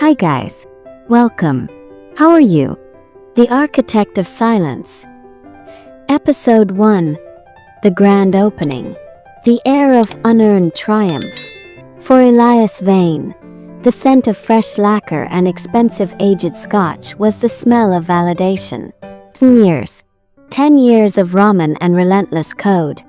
Hi guys. Welcome. How are you? The Architect of Silence. Episode 1. The Grand Opening. The air of unearned triumph. For Elias Vane, the scent of fresh lacquer and expensive aged scotch was the smell of validation. 10 years of ramen and relentless code,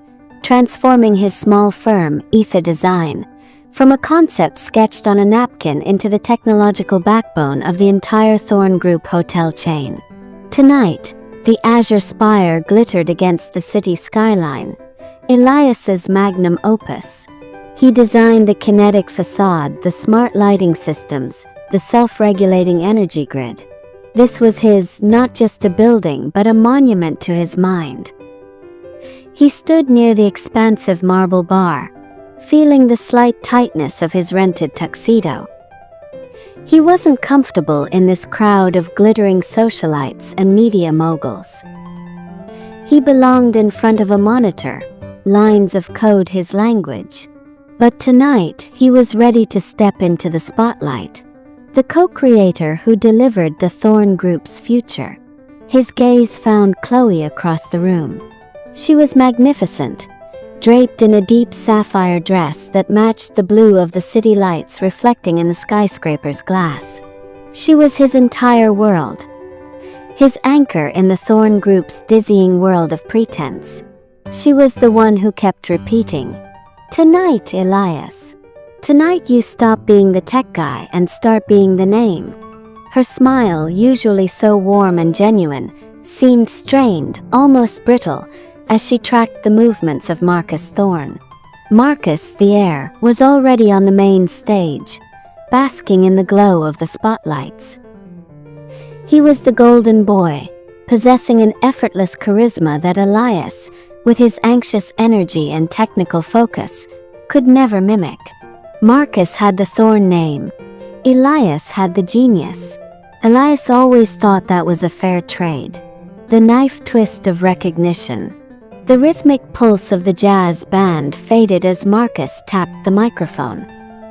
transforming his small firm, Ether Design, from a concept sketched on a napkin into the technological backbone of the entire Thorn Group hotel chain. Tonight, the azure spire glittered against the city skyline, Elias's magnum opus. He designed the kinetic facade, the smart lighting systems, the self-regulating energy grid. This was his, not just a building, but a monument to his mind. He stood near the expansive marble bar, feeling the slight tightness of his rented tuxedo. He wasn't comfortable in this crowd of glittering socialites and media moguls. He belonged in front of a monitor, lines of code his language. But tonight, he was ready to step into the spotlight. The co-creator who delivered the Thorn Group's future. His gaze found Chloe across the room. She was magnificent, draped in a deep sapphire dress that matched the blue of the city lights reflecting in the skyscraper's glass. She was his entire world, his anchor in the Thorn Group's dizzying world of pretense. She was the one who kept repeating, "Tonight, Elias. Tonight you stop being the tech guy and start being the name." Her smile, usually so warm and genuine, seemed strained, almost brittle, as she tracked the movements of Marcus Thorn. Marcus, the heir, was already on the main stage, basking in the glow of the spotlights. He was the golden boy, possessing an effortless charisma that Elias, with his anxious energy and technical focus, could never mimic. Marcus had the Thorn name. Elias had the genius. Elias always thought that was a fair trade. The knife twist of recognition. The rhythmic pulse of the jazz band faded as Marcus tapped the microphone.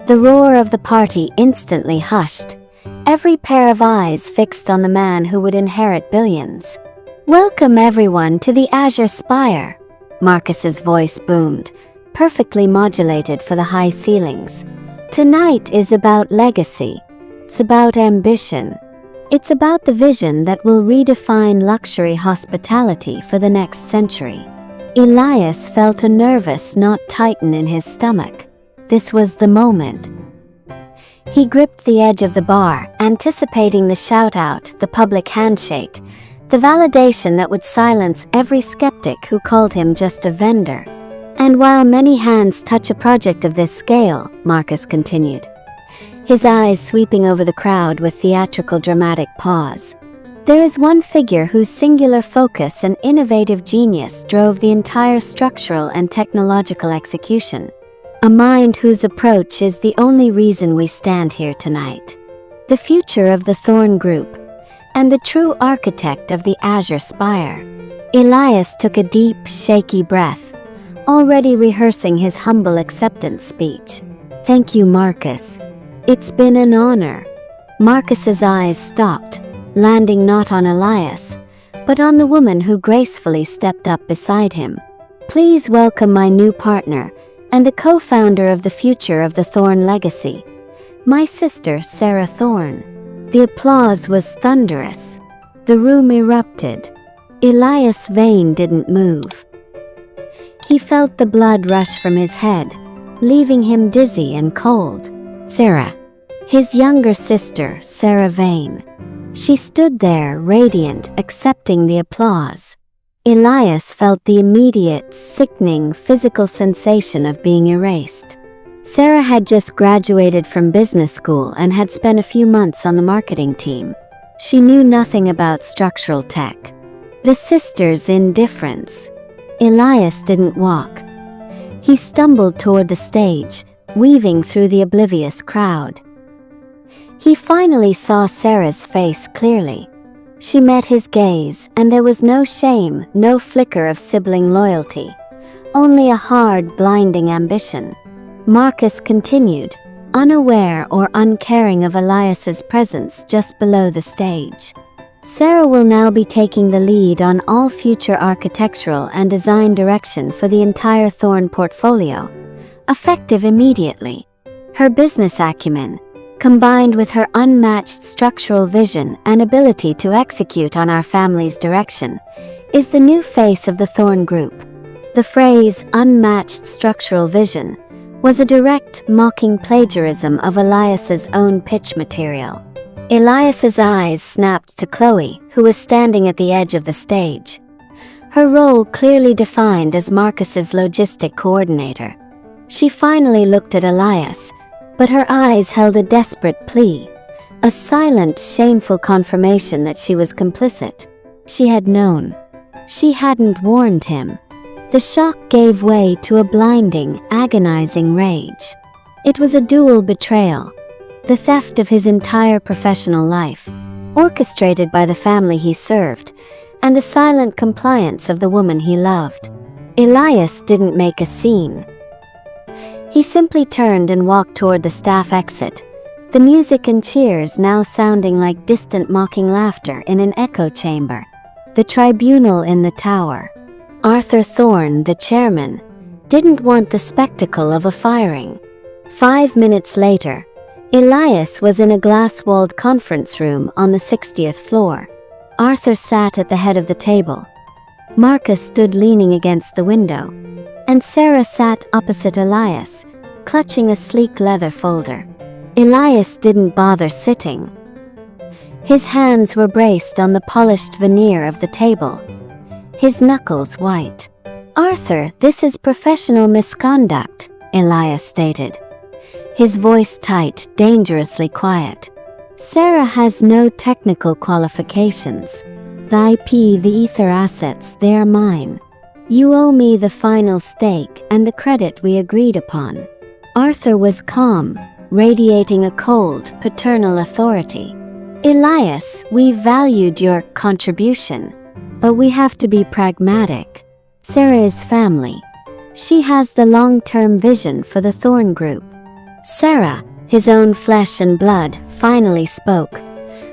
The roar of the party instantly hushed, every pair of eyes fixed on the man who would inherit billions. "Welcome everyone to the Azure Spire," Marcus's voice boomed, perfectly modulated for the high ceilings. "Tonight is about legacy. It's about ambition. It's about the vision that will redefine luxury hospitality for the next century." Elias felt a nervous knot tighten in his stomach. This was the moment. He gripped the edge of the bar, anticipating the shout-out, the public handshake, the validation that would silence every skeptic who called him just a vendor. "And while many hands touch a project of this scale," Marcus continued, his eyes sweeping over the crowd with theatrical dramatic pause, "there is one figure whose singular focus and innovative genius drove the entire structural and technological execution. A mind whose approach is the only reason we stand here tonight. The future of the Thorn Group, and the true architect of the Azure Spire." Elias took a deep, shaky breath, already rehearsing his humble acceptance speech. "Thank you, Marcus. It's been an honor." Marcus's eyes stopped, landing not on Elias, but on the woman who gracefully stepped up beside him. "Please welcome my new partner, and the co-founder of the future of the Thorn legacy, my sister Sarah Thorn." The applause was thunderous. The room erupted. Elias Vane didn't move. He felt the blood rush from his head, leaving him dizzy and cold. Sarah, his younger sister, Sarah Vane. She stood there, radiant, accepting the applause. Elias felt the immediate, sickening physical sensation of being erased. Sarah had just graduated from business school and had spent a few months on the marketing team. She knew nothing about structural tech. The sisters' Indifference. Elias didn't walk. He stumbled toward the stage, weaving through the oblivious crowd. He finally saw Sarah's face clearly. She met his gaze, and there was no shame, no flicker of sibling loyalty, only a hard, blinding ambition. Marcus continued, unaware or uncaring of Elias's presence just below the stage. Sarah will now be taking the lead on all future architectural and design direction for the entire Thorn portfolio, effective immediately. Her business acumen, combined with her unmatched structural vision and ability to execute on our family's direction, is the new face of the Thorn Group. The phrase "unmatched structural vision" was a direct, mocking plagiarism of Elias's own pitch material. Elias's eyes snapped to Chloe, who was standing at the edge of the stage. Her role clearly defined as Marcus's logistic coordinator. She finally looked at Elias, but her eyes held a desperate plea, a silent, shameful confirmation that she was complicit. She had known. She hadn't warned him. The shock gave way to a blinding, agonizing rage. It was a dual betrayal. The theft of his entire professional life, orchestrated by the family he served, and the silent compliance of the woman he loved. Elias didn't make a scene. He simply turned and walked toward the staff exit, the music and cheers now sounding like distant mocking laughter in an echo chamber. The tribunal in the tower. Arthur Thorn, the chairman, didn't want the spectacle of a firing. 5 minutes later, Elias was in a glass-walled conference room on the 60th floor. Arthur sat at the head of the table. Marcus stood leaning against the window, and Sarah sat opposite Elias, clutching a sleek leather folder. Elias didn't bother sitting. His hands were braced on the polished veneer of the table, his knuckles white. "Arthur, this is professional misconduct," Elias stated, his voice tight, dangerously quiet. "Sarah has no technical qualifications. The IP, the ether assets, they are mine. You owe me the final stake and the credit we agreed upon." Arthur was calm, radiating a cold, paternal authority. "Elias, we valued your contribution, but we have to be pragmatic. Sarah is family. She has the long-term vision for the Thorn Group." Sarah, his own flesh and blood, finally spoke,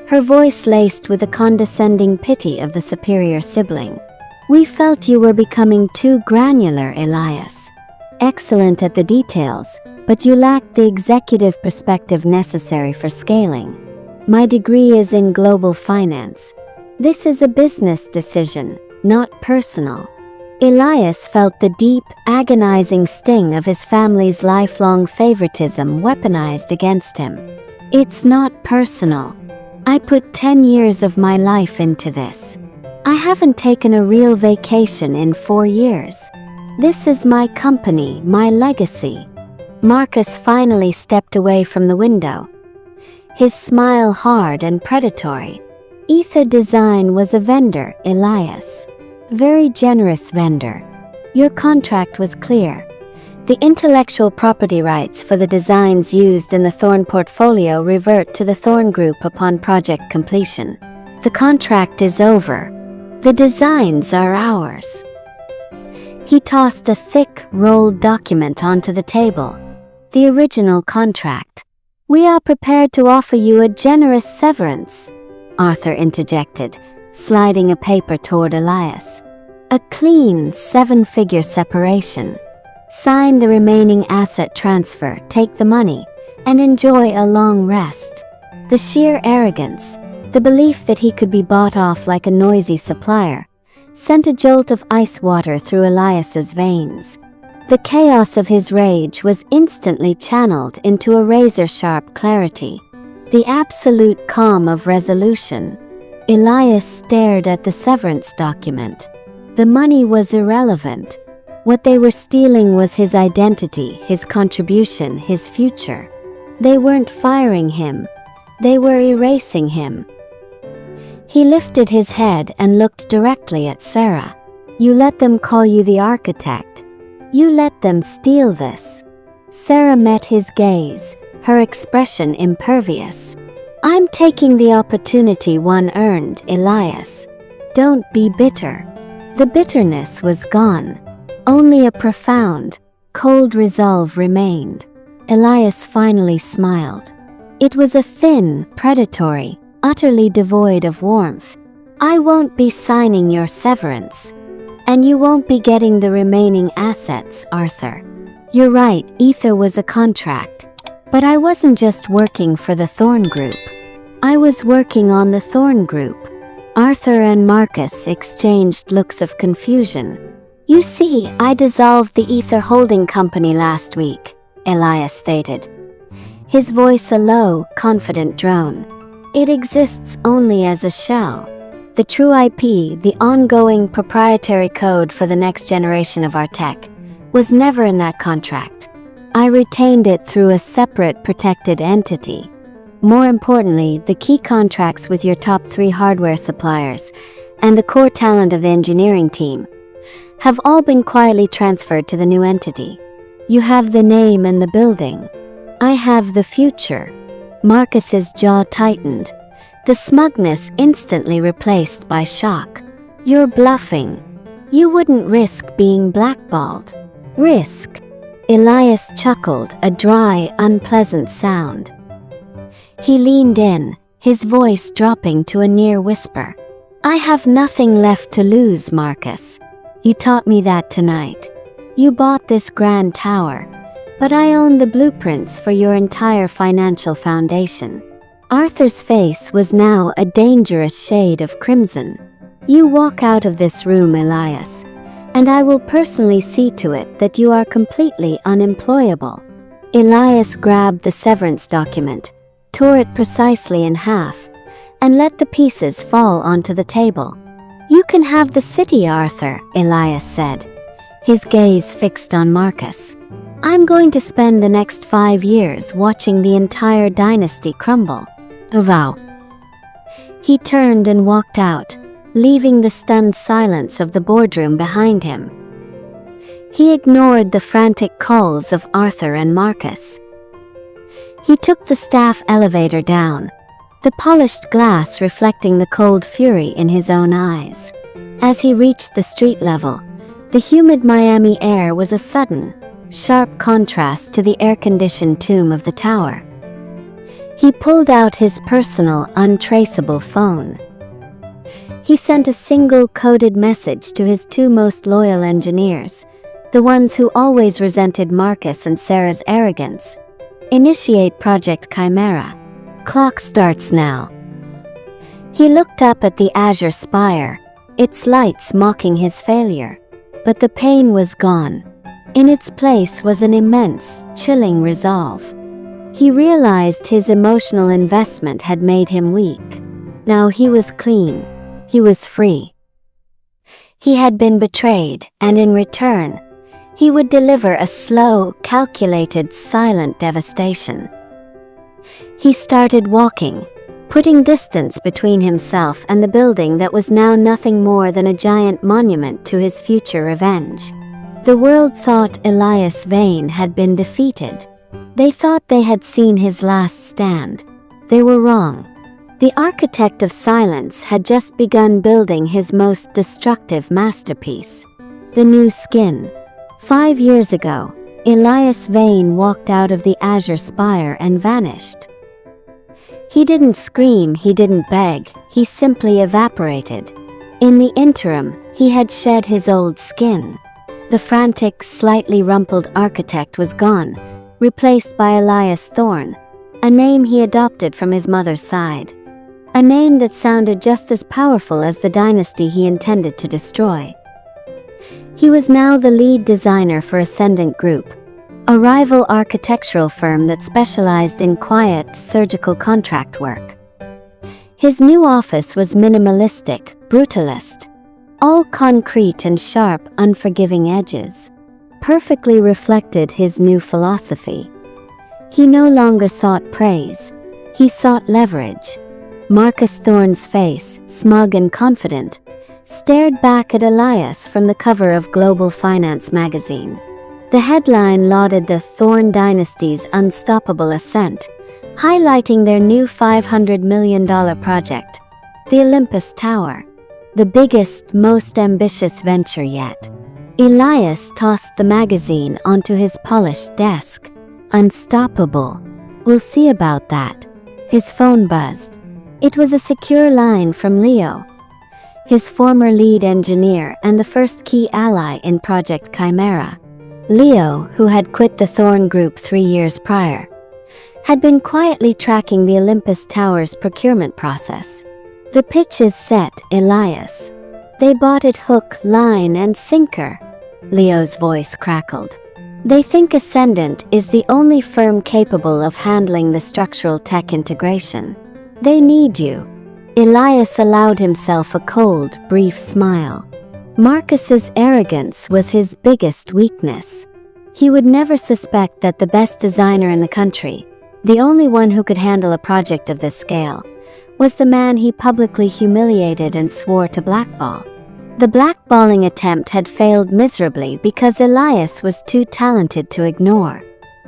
her voice laced with the condescending pity of the superior sibling. "We felt you were becoming too granular, Elias. Excellent at the details, but you lacked the executive perspective necessary for scaling. My degree is in global finance. This is a business decision, not personal." Elias felt the deep, agonizing sting of his family's lifelong favoritism weaponized against him. "It's not personal. I put 10 years of my life into this. I haven't taken a real vacation in 4 years. This is my company, my legacy." Marcus finally stepped away from the window, his smile hard and predatory. "Ether Design was a vendor, Elias. Very generous vendor. Your contract was clear. The intellectual property rights for the designs used in the Thorn portfolio revert to the Thorn Group upon project completion. The contract is over. The designs are ours." He tossed a thick, rolled document onto the table. "The original contract. We are prepared to offer you a generous severance," Arthur interjected, sliding a paper toward Elias. "A clean 7-figure separation. Sign the remaining asset transfer, take the money, and enjoy a long rest." The sheer arrogance, the belief that he could be bought off like a noisy supplier, sent a jolt of ice water through Elias's veins. The chaos of his rage was instantly channeled into a razor-sharp clarity, the absolute calm of resolution. Elias stared at the severance document. The money was irrelevant. What they were stealing was his identity, his contribution, his future. They weren't firing him. They were erasing him. He lifted his head and looked directly at Sarah. "You let them call you the architect. You let them steal this." Sarah met his gaze, her expression impervious. "I'm taking the opportunity one earned, Elias. Don't be bitter." The bitterness was gone. Only a profound, cold resolve remained. Elias finally smiled. It was a thin, predatory, utterly devoid of warmth. I won't be signing your severance. And you won't be getting the remaining assets, Arthur. You're right, Ether was a contract. But I wasn't just working for the Thorn Group. I was working on the Thorn Group. Arthur and Marcus exchanged looks of confusion. You see, I dissolved the Ether Holding Company last week, Elias stated. His voice a low, confident drone. It exists only as a shell. The true IP, the ongoing proprietary code for the next generation of our tech, was never in that contract. I retained it through a separate protected entity. More importantly, the key contracts with your top 3 hardware suppliers and the core talent of the engineering team have all been quietly transferred to the new entity. You have the name and the building. I have the future. Marcus's jaw tightened, the smugness instantly replaced by shock. You're bluffing. You wouldn't risk being blackballed. Risk? Elias chuckled, a dry, unpleasant sound. He leaned in, his voice dropping to a near whisper. I have nothing left to lose, Marcus. You taught me that tonight. You bought this grand tower, but I own the blueprints for your entire financial foundation. Arthur's face was now a dangerous shade of crimson. You walk out of this room, Elias, and I will personally see to it that you are completely unemployable. Elias grabbed the severance document, tore it precisely in half, and let the pieces fall onto the table. You can have the city, Arthur, Elias said, his gaze fixed on Marcus. I'm going to spend the next 5 years watching the entire dynasty crumble. Vow. He turned and walked out, leaving the stunned silence of the boardroom behind him. He ignored the frantic calls of Arthur and Marcus. He took the staff elevator down, the polished glass reflecting the cold fury in his own eyes. As he reached the street level, the humid Miami air was a sudden, sharp contrast to the air-conditioned tomb of the tower. He pulled out his personal, untraceable phone. He sent a single coded message to his 2 most loyal engineers, the ones who always resented Marcus and Sarah's arrogance. Initiate Project Chimera. Clock starts now. He looked up at the azure spire, its lights mocking his failure. But the pain was gone. In its place was an immense, chilling resolve. He realized his emotional investment had made him weak. Now he was clean. He was free. He had been betrayed, and in return, he would deliver a slow, calculated, silent devastation. He started walking, putting distance between himself and the building that was now nothing more than a giant monument to his future revenge. The world thought Elias Vane had been defeated. They thought they had seen his last stand. They were wrong. The architect of silence had just begun building his most destructive masterpiece, the new skin. 5 years ago, Elias Vane walked out of the azure spire and vanished. He didn't scream, he didn't beg, he simply evaporated. In the interim, he had shed his old skin. The frantic, slightly rumpled architect was gone, replaced by Elias Thorne, a name he adopted from his mother's side. A name that sounded just as powerful as the dynasty he intended to destroy. He was now the lead designer for Ascendant Group, a rival architectural firm that specialized in quiet, surgical contract work. His new office was minimalistic, brutalist, all concrete and sharp, unforgiving edges, perfectly reflected his new philosophy. He no longer sought praise, he sought leverage. Marcus Thorne's face, smug and confident, stared back at Elias from the cover of Global Finance magazine. The headline lauded the Thorne dynasty's unstoppable ascent, highlighting their new $500 million project, the Olympus Tower, the biggest, most ambitious venture yet. Elias tossed the magazine onto his polished desk. Unstoppable. We'll see about that. His phone buzzed. It was a secure line from Leo, his former lead engineer and the first key ally in Project Chimera. Leo, who had quit the Thorn Group 3 years prior, had been quietly tracking the Olympus Towers procurement process. The pitch is set, Elias. They bought it hook, line, and sinker. Leo's voice crackled. They think Ascendant is the only firm capable of handling the structural tech integration. They need you. Elias allowed himself a cold, brief smile. Marcus's arrogance was his biggest weakness. He would never suspect that the best designer in the country, the only one who could handle a project of this scale, was the man he publicly humiliated and swore to blackball. The blackballing attempt had failed miserably because Elias was too talented to ignore.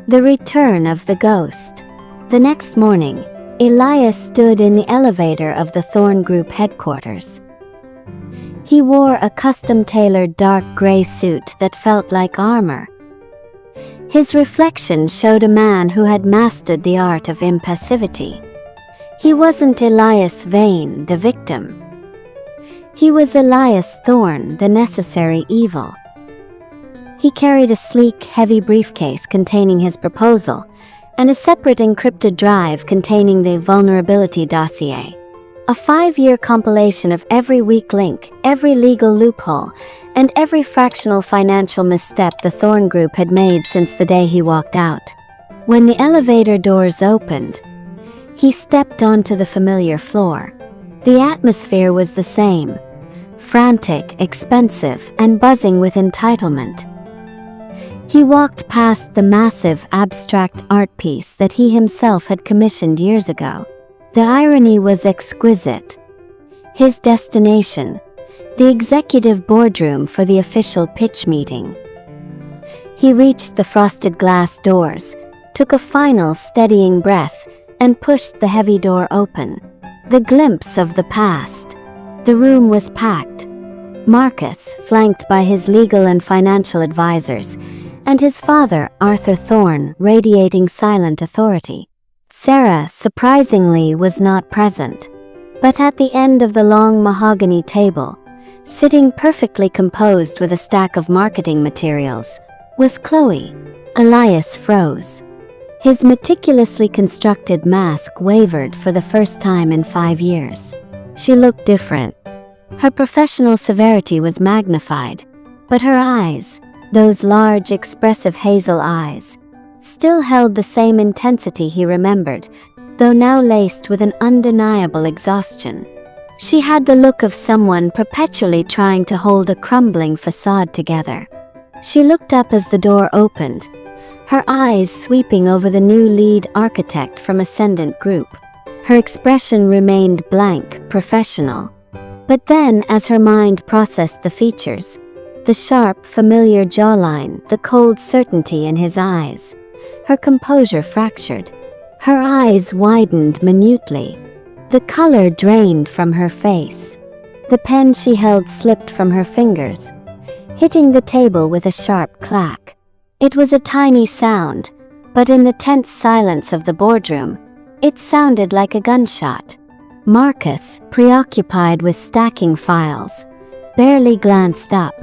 The return of the ghost. The next morning, Elias stood in the elevator of the Thorn Group headquarters. He wore a custom-tailored dark gray suit that felt like armor. His reflection showed a man who had mastered the art of impassivity. He wasn't Elias Vane, the victim. He was Elias Thorn, the necessary evil. He carried a sleek, heavy briefcase containing his proposal, and a separate encrypted drive containing the vulnerability dossier. A 5-year compilation of every weak link, every legal loophole, and every fractional financial misstep the Thorn Group had made since the day he walked out. When the elevator doors opened, he stepped onto the familiar floor. The atmosphere was the same, frantic, expensive, and buzzing with entitlement. He walked past the massive abstract art piece that he himself had commissioned years ago. The irony was exquisite. His destination, the executive boardroom for the official pitch meeting. He reached the frosted glass doors, took a final steadying breath, and pushed the heavy door open. The glimpse of the past. The room was packed. Marcus, flanked by his legal and financial advisors, and his father, Arthur Thorn, radiating silent authority. Sarah, surprisingly, was not present. But at the end of the long mahogany table, sitting perfectly composed with a stack of marketing materials, was Chloe. Elias froze. His meticulously constructed mask wavered for the first time in 5 years. She looked different. Her professional severity was magnified, but her eyes, those large, expressive hazel eyes, still held the same intensity he remembered, though now laced with an undeniable exhaustion. She had the look of someone perpetually trying to hold a crumbling facade together. She looked up as the door opened, her eyes sweeping over the new lead architect from Ascendant Group. Her expression remained blank, professional. But then, as her mind processed the features, the sharp, familiar jawline, the cold certainty in his eyes, her composure fractured. Her eyes widened minutely. The color drained from her face. The pen she held slipped from her fingers, hitting the table with a sharp clack. It was a tiny sound, but in the tense silence of the boardroom, it sounded like a gunshot. Marcus, preoccupied with stacking files, barely glanced up.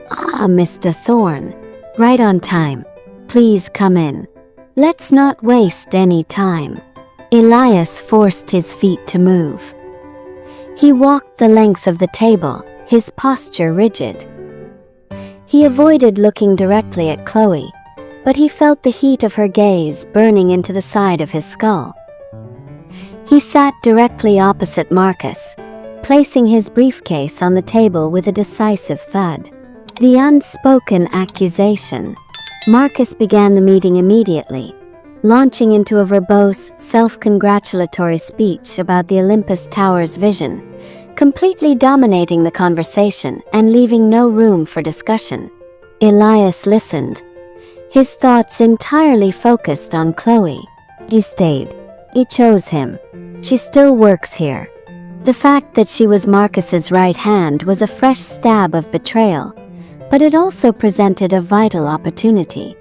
"Ah, Mr. Thorn. Right on time. Please come in. Let's not waste any time." Elias forced his feet to move. He walked the length of the table, his posture rigid. He avoided looking directly at Chloe, but he felt the heat of her gaze burning into the side of his skull. He sat directly opposite Marcus, placing his briefcase on the table with a decisive thud. The unspoken accusation. Marcus began the meeting immediately, launching into a verbose, self-congratulatory speech about the Olympus Towers vision, completely dominating the conversation and leaving no room for discussion. Elias listened, his thoughts entirely focused on Chloe. He stayed. He chose him. She still works here. The fact that she was Marcus's right hand was a fresh stab of betrayal, but it also presented a vital opportunity.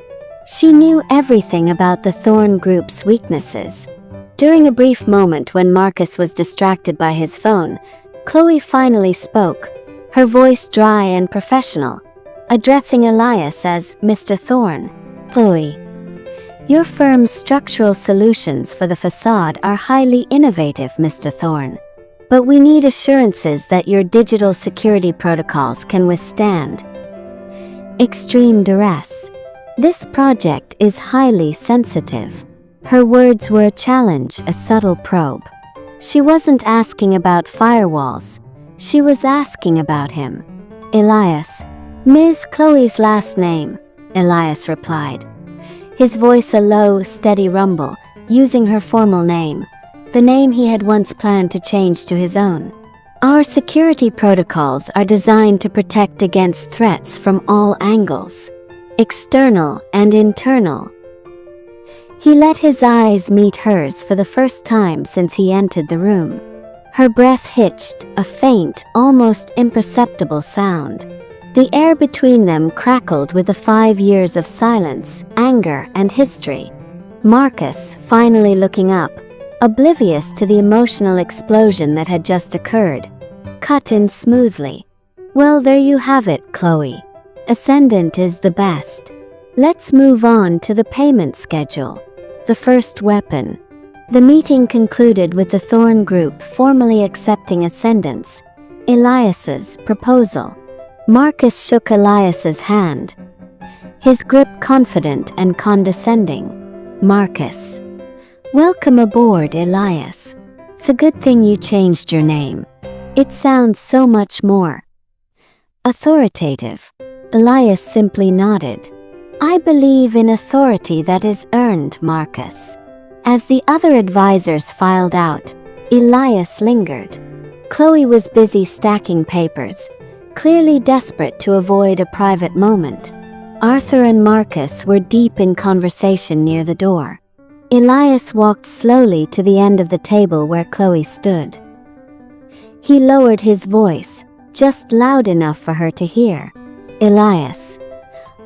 She knew everything about the Thorn Group's weaknesses. During a brief moment when Marcus was distracted by his phone, Chloe finally spoke, her voice dry and professional, addressing Elias as Mr. Thorn. Chloe, your firm's structural solutions for the facade are highly innovative, Mr. Thorn. But we need assurances that your digital security protocols can withstand extreme duress. This project is highly sensitive. Her words were a challenge, a subtle probe. She wasn't asking about firewalls. She was asking about him. Elias. Ms. Chloe's last name, Elias replied. His voice a low, steady rumble, using her formal name, the name he had once planned to change to his own. Our security protocols are designed to protect against threats from all angles, external and internal. He let his eyes meet hers for the first time since he entered the room. Her breath hitched, a faint, almost imperceptible sound. The air between them crackled with the 5 years of silence, anger, and history. Marcus, finally looking up, oblivious to the emotional explosion that had just occurred, cut in smoothly. Well, there you have it, Chloe. Ascendant is the best. Let's move on to the payment schedule. The first weapon. The meeting concluded with the Thorn Group formally accepting Ascendant's, Elias's, proposal. Marcus shook Elias's hand, his grip confident and condescending. Marcus. Welcome aboard, Elias. It's a good thing you changed your name. It sounds so much more authoritative. Elias simply nodded. I believe in authority that is earned, Marcus. As the other advisors filed out, Elias lingered. Chloe was busy stacking papers, clearly desperate to avoid a private moment. Arthur and Marcus were deep in conversation near the door. Elias walked slowly to the end of the table where Chloe stood. He lowered his voice, just loud enough for her to hear. Elias.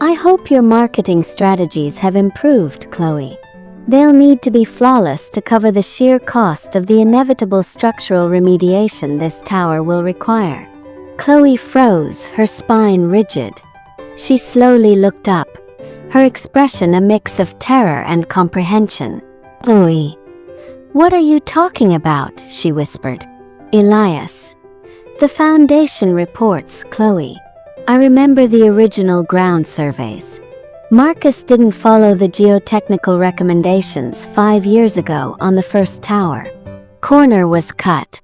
I hope your marketing strategies have improved, Chloe. They'll need to be flawless to cover the sheer cost of the inevitable structural remediation this tower will require. Chloe froze, her spine rigid. She slowly looked up, her expression a mix of terror and comprehension. Chloe. What are you talking about? She whispered. Elias. The Foundation reports, Chloe. I remember the original ground surveys. Marcus didn't follow the geotechnical recommendations 5 years ago on the first tower. Corner was cut.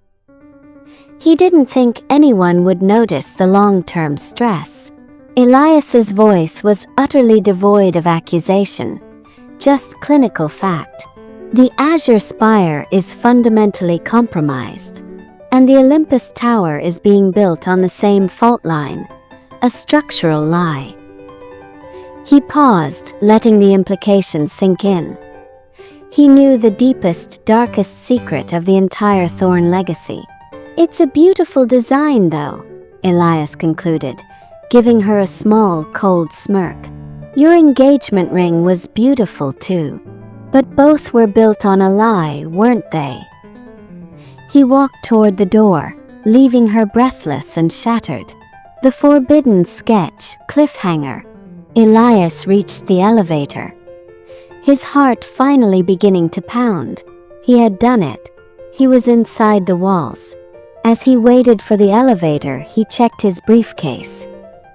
He didn't think anyone would notice the long-term stress. Elias's voice was utterly devoid of accusation, just clinical fact. The Azure Spire is fundamentally compromised, and the Olympus Tower is being built on the same fault line, a structural lie. He paused, letting the implications sink in. He knew the deepest, darkest secret of the entire Thorn legacy. It's a beautiful design, though, Elias concluded, giving her a small, cold smirk. Your engagement ring was beautiful, too. But both were built on a lie, weren't they? He walked toward the door, leaving her breathless and shattered. The forbidden sketch, Cliffhanger. Elias reached the elevator, his heart finally beginning to pound. He had done it. He was inside the walls. As he waited for the elevator, he checked his briefcase.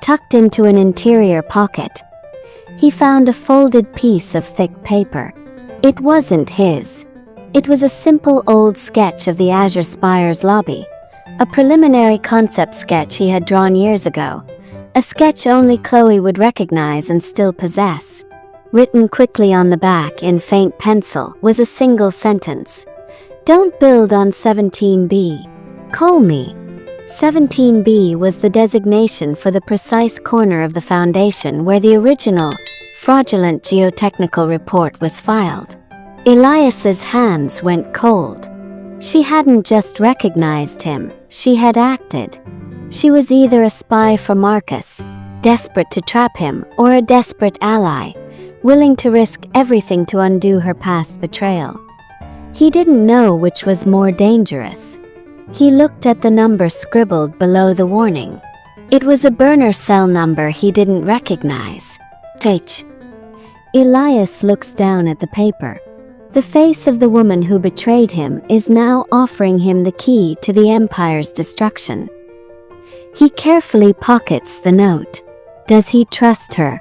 Tucked into an interior pocket, he found a folded piece of thick paper. It wasn't his. It was a simple old sketch of the Azure Spire's lobby, a preliminary concept sketch he had drawn years ago, a sketch only Chloe would recognize and still possess. Written quickly on the back in faint pencil was a single sentence. Don't build on 17B. Call me. 17B was the designation for the precise corner of the Foundation where the original, fraudulent geotechnical report was filed. Elias's hands went cold. She hadn't just recognized him, she had acted. She was either a spy for Marcus, desperate to trap him, or a desperate ally, willing to risk everything to undo her past betrayal. He didn't know which was more dangerous. He looked at the number scribbled below the warning. It was a burner cell number he didn't recognize. H. Elias looks down at the paper. The face of the woman who betrayed him is now offering him the key to the Empire's destruction. He carefully pockets the note. Does he trust her?